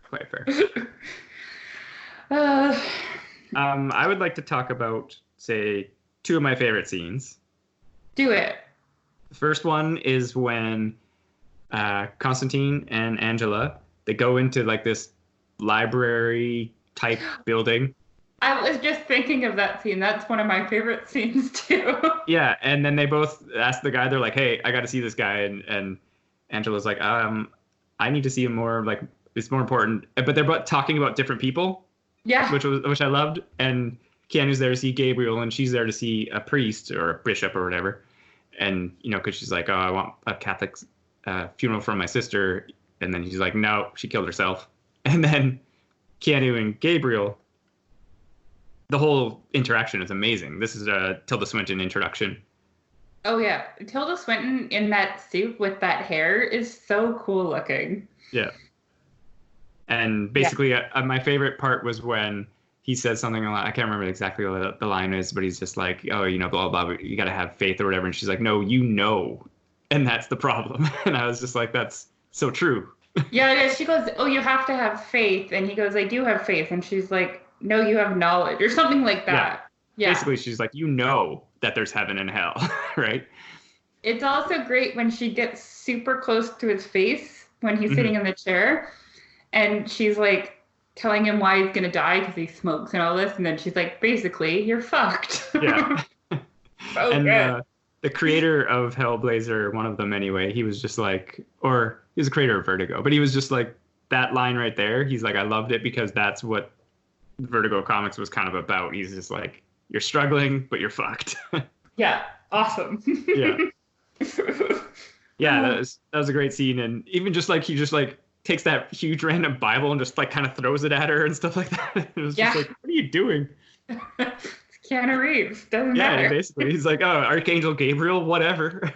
I would like to talk about, say, 2 of my favorite scenes. Do it. The first one is when Constantine and Angela, they go into like this library type building. I was just thinking of that scene. That's one of my favorite scenes too. Yeah, and then they both ask the guy, they're like, hey, I got to see this guy. And Angela's like, I need to see him more, like, it's more important. But they're both talking about different people. Yeah. Which I loved. And Keanu's there to see Gabriel, and she's there to see a priest or a bishop or whatever. And, because she's like, oh, I want a Catholic funeral from my sister. And then he's like, no, she killed herself. And then Keanu and Gabriel, the whole interaction is amazing. This is a Tilda Swinton introduction. Oh, yeah. Tilda Swinton in that suit with that hair is so cool looking. Yeah. And basically, my favorite part was when he says something, I can't remember exactly what the line is, but he's just like, oh, blah, blah, blah, you got to have faith or whatever. And she's like, no, and that's the problem. And I was just like, that's so true. Yeah, she goes, oh, you have to have faith. And he goes, I do have faith. And she's like, no, you have knowledge or something like that. Yeah. Basically, she's like, that there's heaven and hell, right? It's also great when she gets super close to his face when he's sitting in the chair. And she's like telling him why he's going to die because he smokes and all this. And then she's like, basically, you're fucked. Yeah. So and good. The creator of Hellblazer, one of them anyway, he was just like, or he was the creator of Vertigo, but he was just like, that line right there, he's like, I loved it because that's what Vertigo Comics was kind of about. He's just like, you're struggling, but you're fucked. Yeah. Awesome. Yeah. Yeah, that was a great scene. And even just like, he just like takes that huge random Bible and just like kind of throws it at her and stuff like that. It was just like, what are you doing? It's Keanu Reeves. Doesn't matter. Yeah, basically. He's like, oh, Archangel Gabriel, whatever.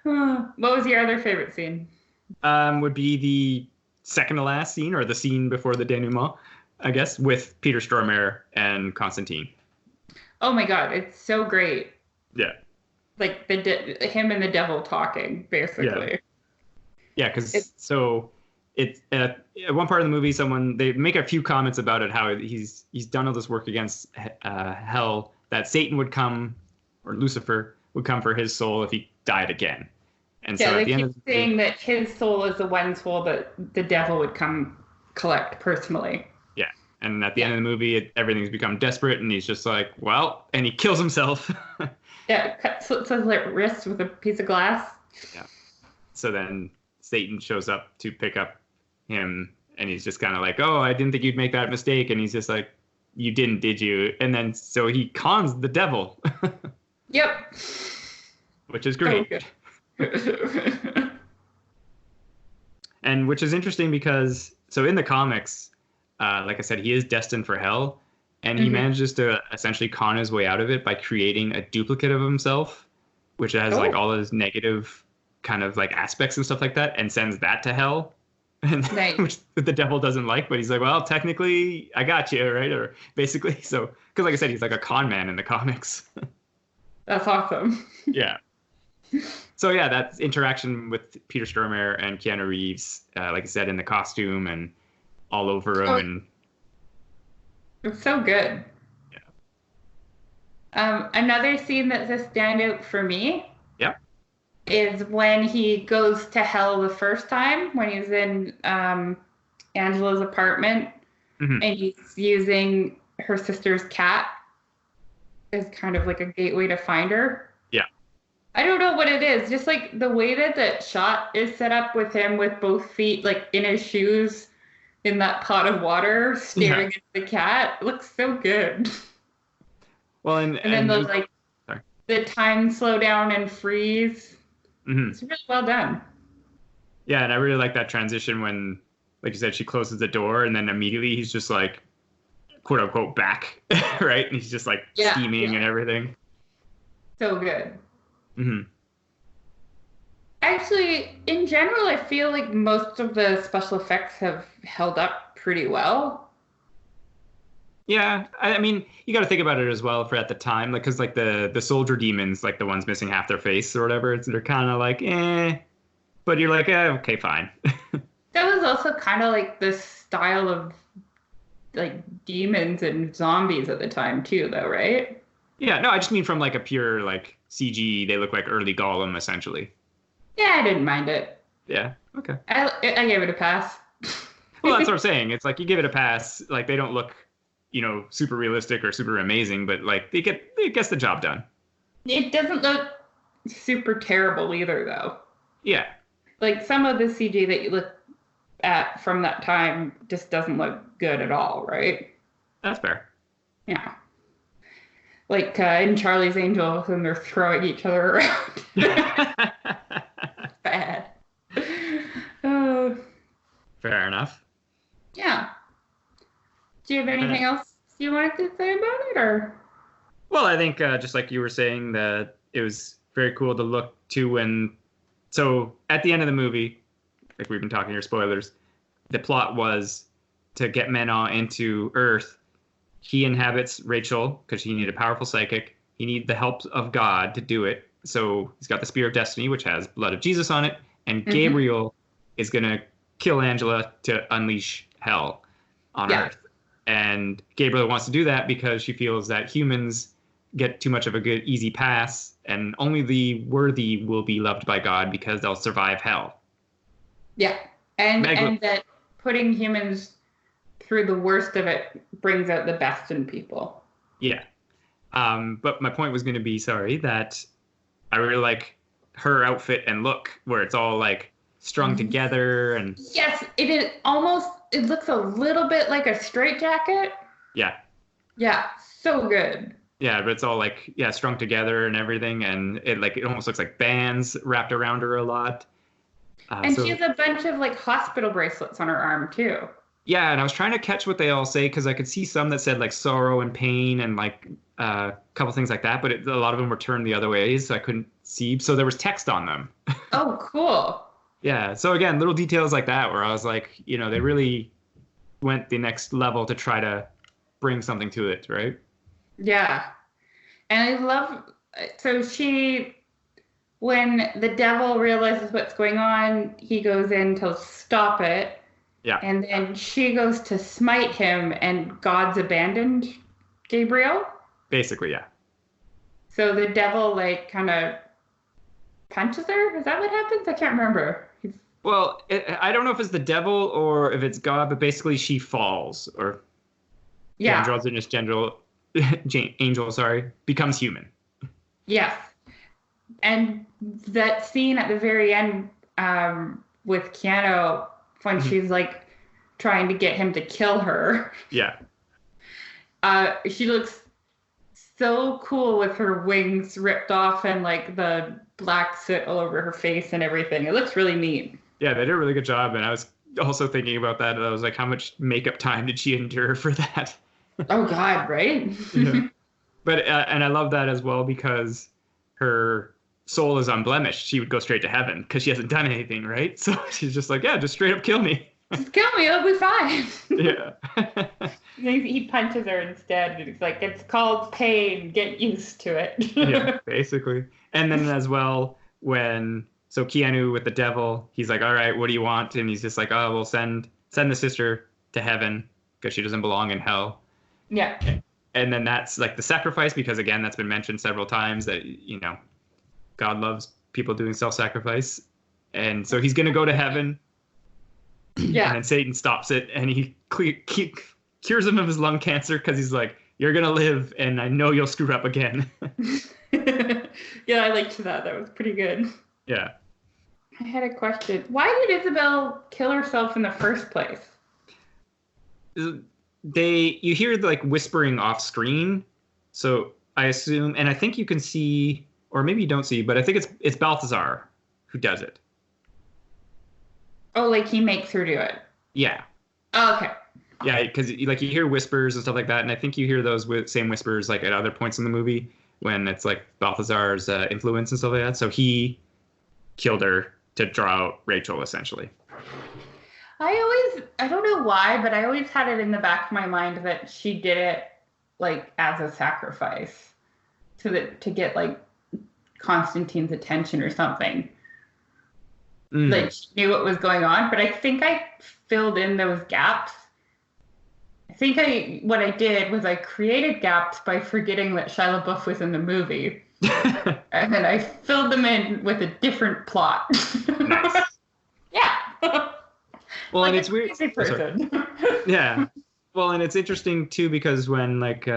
What was your other favorite scene? Would be the second to last scene, or the scene before the denouement, I guess, with Peter Stormare and Constantine. Oh my God, it's so great. Yeah. Like him and the devil talking, basically. Yeah, because it's at one part of the movie, they make a few comments about it, how he's done all this work against hell, that Satan would come, or Lucifer would come for his soul if he died again. And so at the end of the saying that his soul is the one soul that the devil would come collect personally. Yeah, and at the end of the movie, everything's become desperate, and he's just like, well, and he kills himself. Yeah, slits his wrist with a piece of glass. Yeah. So then Satan shows up to pick up him, and he's just kind of like, oh, I didn't think you'd make that mistake. And he's just like, you didn't, did you? And then so he cons the devil. Yep. Which is great. Okay. And which is interesting because, so in the comics, like I said, he is destined for hell, and he manages to essentially con his way out of it by creating a duplicate of himself, which has like all his negative kind of like aspects and stuff like that, and sends that to hell. And nice. Which the devil doesn't like, but he's like, well, technically I got you, right? Or basically, so, because like I said, he's like a con man in the comics. That's awesome. Yeah. So yeah, that interaction with Peter Stormare and Keanu Reeves, like I said, in the costume and all over him, and it's so good. Yeah. Another scene that's a standout for me. Yeah. Is when he goes to hell the first time, when he's in Angela's apartment, Hmm. and he's using her sister's cat as kind of like a gateway to find her. Yeah. I don't know what it is. Just like the way that that shot is set up with him with both feet like in his shoes in that pot of water Yeah. staring at the cat looks so good. Well, And then and the it was, like sorry. the time slow down and freeze. Hmm. It's really well done. Yeah, and I really like that transition when, like you said, she closes the door and then immediately he's just like, quote unquote, back, right? And he's just like Yeah, steaming and everything. so good. Hmm. Actually, in general, I feel like most of the special effects have held up pretty well. Yeah, I mean, you got to think about it as well for at the time, like because like the soldier demons, like the ones missing half their face or whatever, they're kind of like, but you're like, okay, fine. That was also kind of like the style of like demons and zombies at the time too, though, right? Yeah, no, I just mean from like a pure like CG, they look like early Gollum essentially. Yeah, I didn't mind it. Yeah, okay. I gave it a pass. Well, that's what I'm saying. It's like you give it a pass. Like they don't look, super realistic or super amazing, but like it gets the job done. It doesn't look super terrible either, though. Yeah, Like some of the CG that you look at from that time just doesn't look good at all, right? that's fair. Yeah. Like in Charlie's Angels when they're throwing each other around. Bad. Uh, Fair enough. yeah. Do you have anything else you wanted to say about it, or? Well, I think just like you were saying, that it was very cool to look to when. So at the end of the movie, like we've been talking here, spoilers, the plot was to get Menon into Earth. He inhabits Rachel because he needed a powerful psychic. He needed the help of God to do it. So he's got the Spear of Destiny, which has blood of Jesus on it. And Mhm. Gabriel is going to kill Angela to unleash hell on Yeah. Earth. And Gabriel wants to do that because she feels that humans get too much of a good, easy pass, and only the worthy will be loved by God because they'll survive hell. Yeah. And Meg, and that putting humans through the worst of it brings out the best in people. yeah. But my point was going to be, sorry, that I really like her outfit and look, where it's all like strung together and Yes, it is almost it looks a little bit like a straitjacket. yeah, Yeah, so good. yeah, but it's all like yeah, strung together and everything, and it almost looks like bands wrapped around her a lot. And she So has a bunch of like hospital bracelets on her arm too. yeah, and I was trying to catch what they all say because I could see some that said like sorrow and pain and like a couple things like that, but a lot of them were turned the other ways, so I couldn't see. So there was text on them. Oh, cool. Yeah. So again, little details like that where I was like, they really went the next level to try to bring something to it, right? Yeah. And I love so she when the devil realizes what's going on, he goes in to stop it. Yeah. And then she goes to smite him, and God's abandoned Gabriel. Basically, yeah. So the devil, like, kind of punches her. Is that what happens? I can't remember. Well, I don't know if it's the devil or if it's God, but basically she falls, or Yeah. androgynous angel, sorry, becomes human. Yes. And that scene at the very end with Keanu when she's like trying to get him to kill her. Yeah. She looks so cool with her wings ripped off and like the black soot all over her face and everything. It looks really neat. Yeah, they did a really good job, and I was also thinking about that, and I was like, how much makeup time did she endure for that? Oh God, right? Yeah. But and I love that as well because her soul is unblemished. She would go straight to heaven because she hasn't done anything, right? So she's just like, yeah, just straight up kill me. Just kill me, it'll be fine. Yeah. He punches her instead. It's like, it's called pain. Get used to it. Yeah, basically. And then as well, so Keanu with the devil, he's like, all right, what do you want? And he's just like, oh, we'll send the sister to heaven because she doesn't belong in hell. Yeah. And then that's like the sacrifice, because again, that's been mentioned several times that, God loves people doing self-sacrifice. And so he's going to go to heaven. And Yeah. then Satan stops it, and he cures him of his lung cancer because he's like, "You're gonna live, and I know you'll screw up again." Yeah, I liked that. That was pretty good. Yeah. I had a question. Why did Isabel kill herself in the first place? You hear like whispering off screen, so I assume, and I think you can see, or maybe you don't see, but I think it's Balthazar who does it. Oh, like he makes her do it. Yeah. Oh, okay. Yeah, because like you hear whispers and stuff like that, and I think you hear those same whispers like at other points in the movie when it's like Balthazar's influence and stuff like that. So he killed her to draw out Rachel, essentially. I don't know why, but I always had it in the back of my mind that she did it like as a sacrifice to get like Constantine's attention or something. Like she knew what was going on, but I think I filled in those gaps. I think what I did was I created gaps by forgetting that Shia LaBeouf was in the movie. And then I filled them in with a different plot. Nice. Yeah. Well, like and it's weird. Crazy person. Yeah. Well, and it's interesting too because when like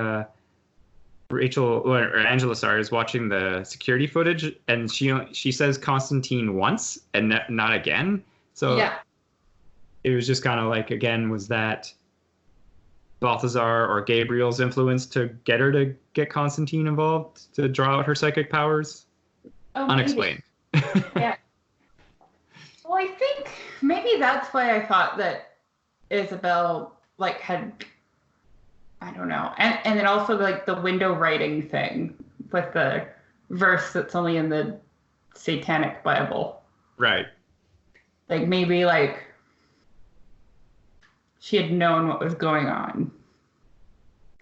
Rachel or Angela, sorry, is watching the security footage, and she says Constantine once and not again. So yeah. it was just kind of like, again, was that Balthazar or Gabriel's influence to get her to get Constantine involved to draw out her psychic powers? Oh, Unexplained. Yeah. Well, I think maybe that's why I thought that Isabel like had, I don't know, and then also like the window writing thing with the verse that's only in the Satanic Bible. Right. Like maybe like she had known what was going on.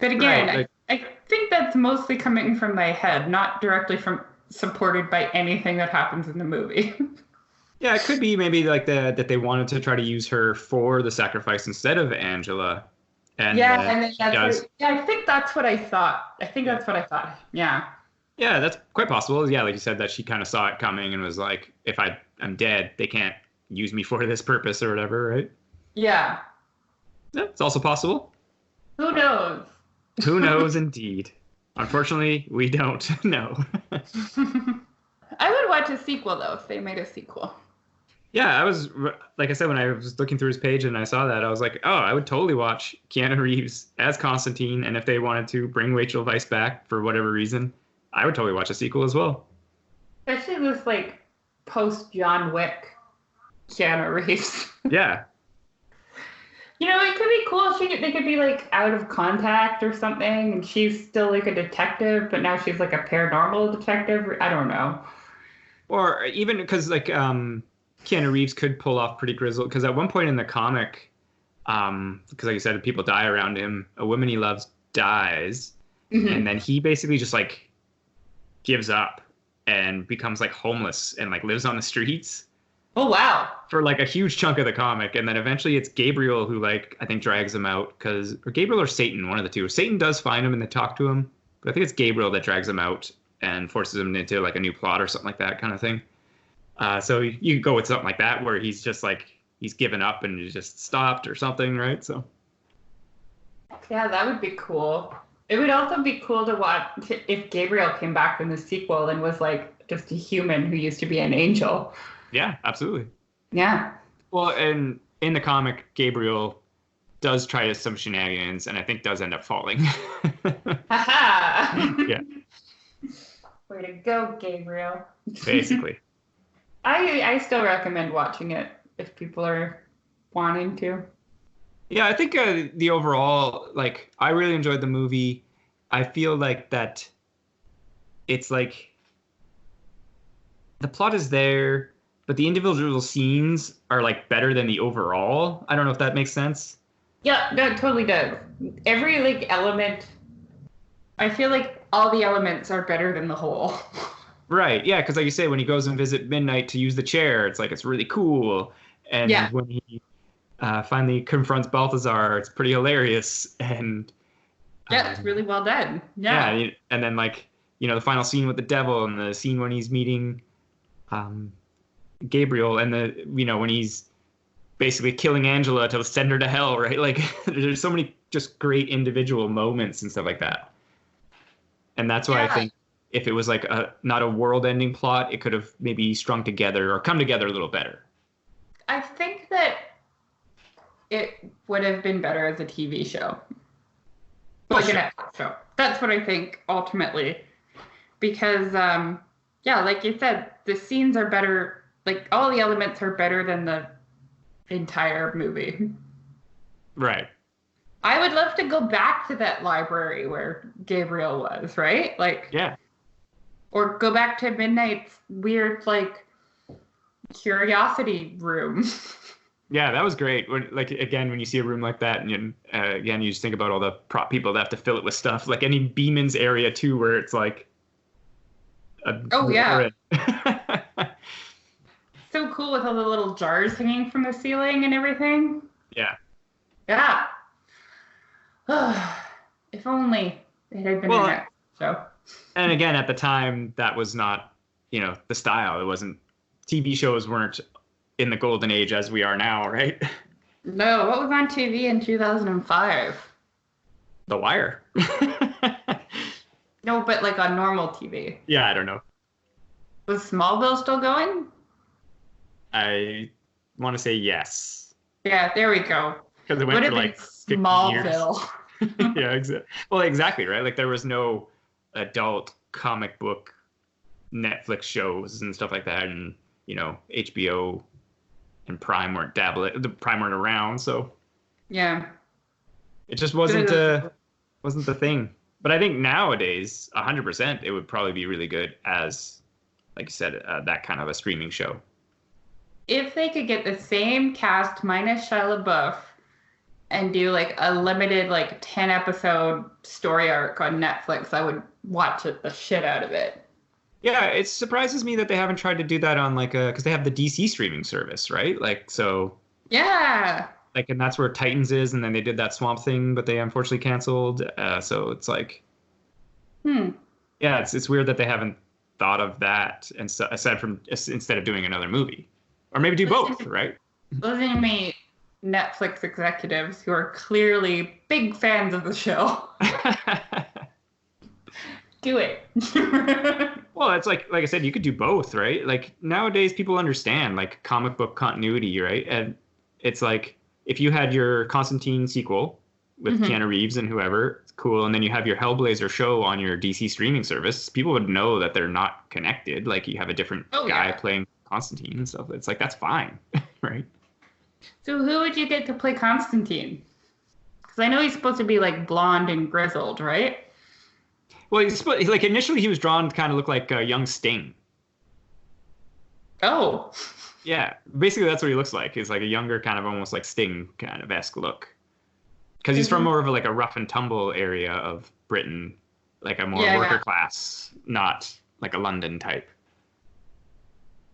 But again, Right, like, I think that's mostly coming from my head, not directly from supported by anything that happens in the movie. yeah, it could be maybe like that they wanted to try to use her for the sacrifice instead of Angela. And yeah, and then does. I think that's what I thought. I think that's what I thought. Yeah. Yeah, that's quite possible. Yeah, like you said, that she kind of saw it coming and was like, if I'm dead, they can't use me for this purpose or whatever, right? Yeah. Yeah, it's also possible. Who knows? Who knows, indeed. Unfortunately, we don't know. I would watch a sequel, though, if they made a sequel. Yeah, I was, like I said, when I was looking through his page and I saw that, I was like, oh, I would totally watch Keanu Reeves as Constantine. And if they wanted to bring Rachel Weisz back for whatever reason, I would totally watch a sequel as well. Especially this, like, post-John Wick Keanu Reeves. Yeah. You know, it could be cool. They could be, like, out of contact or something, and she's still, like, a detective, but now she's, like, a paranormal detective. I don't know. Or even because, like, Keanu Reeves could pull off pretty grizzled, because at one point in the comic, because like you said, people die around him, a woman he loves dies, and then he basically just like gives up and becomes like homeless and like lives on the streets. Oh, wow. For like a huge chunk of the comic, and then eventually it's Gabriel who like I think drags him out, or Gabriel or Satan, one of the two. Satan does find him and they talk to him, but I think it's Gabriel that drags him out and forces him into like a new plot or something like that kind of thing. So you go with something like that where he's just like he's given up and he's just stopped or something, right? So yeah, that would be cool. It would also be cool to watch if Gabriel came back in the sequel and was like just a human who used to be an angel. Yeah, absolutely. Yeah. Well, and in the comic, Gabriel does try some shenanigans and I think does end up falling. Haha. Yeah. Way to go, Gabriel. Basically. I still recommend watching it if people are wanting to. Yeah, I think the overall, like, I really enjoyed the movie. I feel like that it's like the plot is there, but the individual scenes are like better than the overall. I don't know if that makes sense. Yeah, that totally does. Every like element, I feel like all the elements are better than the whole. Right, yeah, because like you say, when he goes and visit Midnight to use the chair, it's like it's really cool. And Yeah. when he finally confronts Balthazar, it's pretty hilarious. And Yeah, it's really well done. Yeah. and then like, you know, the final scene with the devil and the scene when he's meeting Gabriel and the, you know, when he's basically killing Angela to send her to hell, right? Like there's so many just great individual moments and stuff like that. And that's why I Yeah. think if it was like not a world-ending plot, it could have maybe strung together or come together a little better. I think that it would have been better as a TV show. Well, Like a sure. Netflix show. That's what I think ultimately. Because yeah, like you said, the scenes are better, like all the elements are better than the entire movie. Right. I would love to go back to that library where Gabriel was, right? Like, Yeah. or go back to Midnight's weird, like, curiosity room. Yeah, that was great. When, like again, when you see a room like that, and again, you just think about all the prop people that have to fill it with stuff. Like any Beeman's area too, where it's like a Oh, yeah. war. So cool with all the little jars hanging from the ceiling and everything. Yeah. Yeah. If only it had been Well, a Netflix show. and again, at the time, that was not, the style. It wasn't. TV shows weren't in the golden age as we are now, right? No, what was on TV in 2005? The Wire. No, but like on normal TV. Yeah, I don't know. Was Smallville still going? I want to say yes. Yeah, there we go. Because it went Would for have like been 50 Smallville. years. Yeah, exactly. Well, exactly, right? Like there was no adult comic book Netflix shows and stuff like that, and HBO and Prime weren't around, so Yeah. it just wasn't the thing. But I think nowadays, 100%, it would probably be really good as, like you said, that kind of a streaming show. If they could get the same cast minus Shia LaBeouf and do like a limited like 10 episode story arc on Netflix, I would watch it the shit out of it. Yeah, it surprises me that they haven't tried to do that on because they have the DC streaming service, right? Like, so, Yeah. like, and that's where Titans is, and then they did that Swamp Thing, but they unfortunately canceled. So it's like, yeah, it's weird that they haven't thought of that, and aside from instead of doing another movie, or maybe do both, right? Listen to me, Netflix executives who are clearly big fans of the show. Do it. Well, it's like I said, you could do both, right? Like nowadays, people understand like comic book continuity, right? And it's like if you had your Constantine sequel with Keanu Reeves and whoever, it's cool, and then you have your Hellblazer show on your DC streaming service, people would know that they're not connected. Like you have a different guy playing Constantine and stuff. It's like that's fine, right? So who would you get to play Constantine? Because I know he's supposed to be like blonde and grizzled, right? Well, like initially he was drawn to kind of look like a young Sting. Oh. Yeah, basically that's what he looks like. He's like a younger, kind of almost like Sting kind of esque look. Because he's from more of a rough and tumble area of Britain, like a more worker class, not like a London type.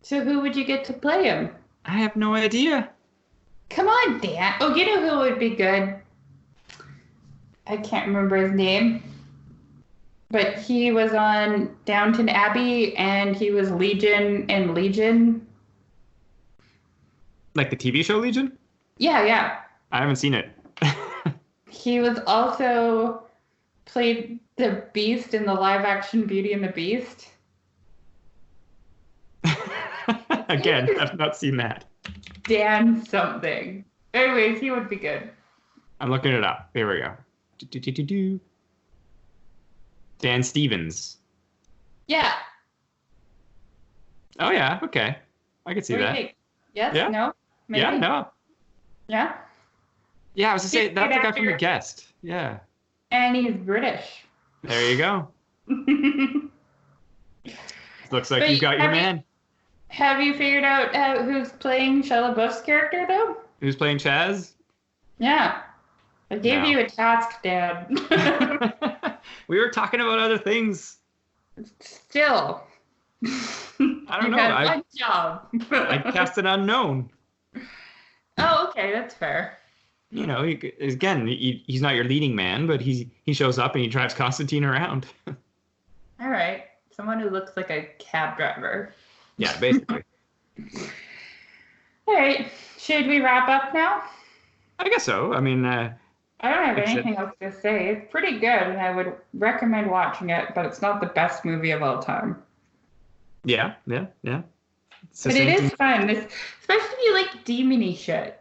So who would you get to play him? I have no idea. Come on, Dan. Oh, you know who would be good? I can't remember his name. But he was on Downton Abbey, and he was Legion and Legion. Like the TV show Legion? Yeah, yeah. I haven't seen it. He was also played the Beast in the live-action Beauty and the Beast. Again, I've not seen that. Dan something. Anyways, he would be good. I'm looking it up. Here we go. Dan Stevens. Yeah. Oh yeah, okay. I could see What do you that. think? Yes? Yeah. No? Maybe? Yeah, no. Yeah? Yeah, I was gonna say He's that's the good guy from The actor. Guest. Yeah. And he's British. There you go. Looks like But you got your man. Have you figured out who's playing Shia LaBeouf's character, though? Who's playing Chaz? Yeah. I gave you a task, Dad. We were talking about other things. Still. I don't know. Had one job. I cast an unknown. Oh, okay, that's fair. Again, he's not your leading man, but he shows up and he drives Constantine around. All right. Someone who looks like a cab driver. Yeah, basically. All right. Should we wrap up now? I guess so. I mean, I don't have like I said, anything else to say. It's pretty good, and I would recommend watching it, but it's not the best movie of all time. yeah. It's the But it same is thing. fun, especially if you like demony shit.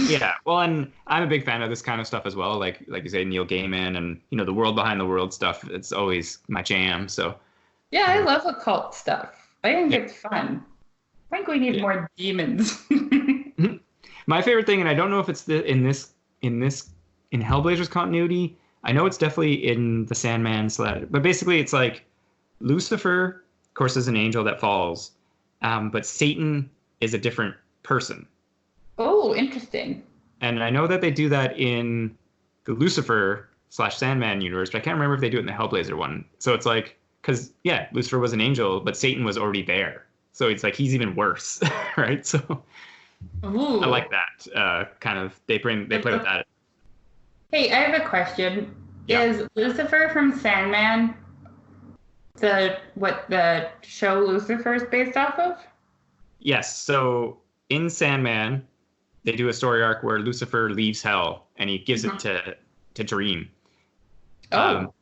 Yeah. Well, and I'm a big fan of this kind of stuff as well. Like you say, Neil Gaiman and the world behind the world stuff. It's always my jam. So Yeah, I love occult stuff. I think yeah. it's fun. I think we need Yeah. more demons. My favorite thing, and I don't know if it's in Hellblazer's continuity. I know it's definitely in the Sandman slash, but basically it's like Lucifer, of course, is an angel that falls, but Satan is a different person. Oh, interesting. And I know that they do that in the Lucifer slash Sandman universe, but I can't remember if they do it in the Hellblazer one. So it's like, because yeah, Lucifer was an angel, but Satan was already there. So it's like he's even worse, right? So Ooh. I like that kind of. They play with that. Hey, I have a question. Yeah. Is Lucifer from Sandman what the show Lucifer is based off of? Yes. So in Sandman, they do a story arc where Lucifer leaves hell and he gives it to Dream. Oh.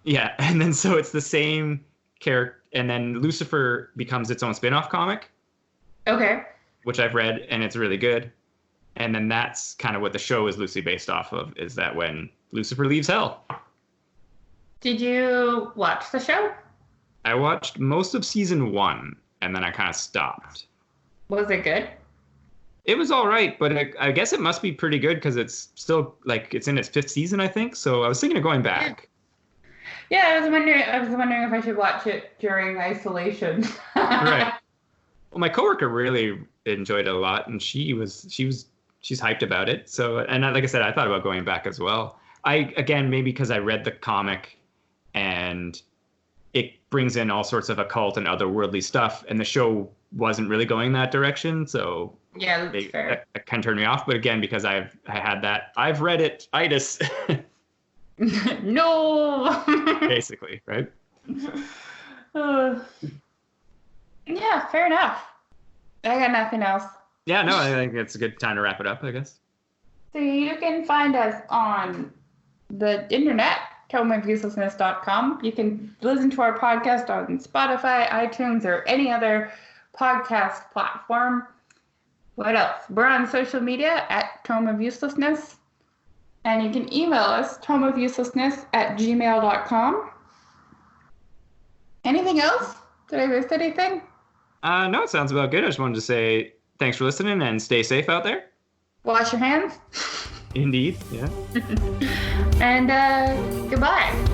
Yeah, and then so it's the same character, and then Lucifer becomes its own spin-off comic, Okay. which I've read, and it's really good. And then that's kind of what the show is loosely based off of, is that when Lucifer leaves hell. Did you watch the show? I watched most of season 1, and then I kind of stopped. Was it good? It was all right, but I guess it must be pretty good because it's still, like, it's in its 5th season, I think. So I was thinking of going back. Yeah, I was wondering if I should watch it during isolation. Right. Well, my coworker really enjoyed it a lot, and she's hyped about it. So, and like I said, I thought about going back as well. Maybe because I read the comic, and it brings in all sorts of occult and otherworldly stuff, and the show wasn't really going that direction. So Yeah, that's fair. that kind of turned me off. But again, because I had that, I've read it, itis, No. basically, right? Yeah, fair enough. I got nothing else. Yeah, no, I think it's a good time to wrap it up, I guess. So you can find us on the internet, tomeofuselessness.com. You can listen to our podcast on Spotify, iTunes, or any other podcast platform. What else? We're on social media at Tome of Uselessness. And you can email us, tomeofuselessness@gmail.com. Anything else? Did I miss anything? No, it sounds about good. I just wanted to say thanks for listening and stay safe out there. Wash your hands. Indeed, yeah. And goodbye.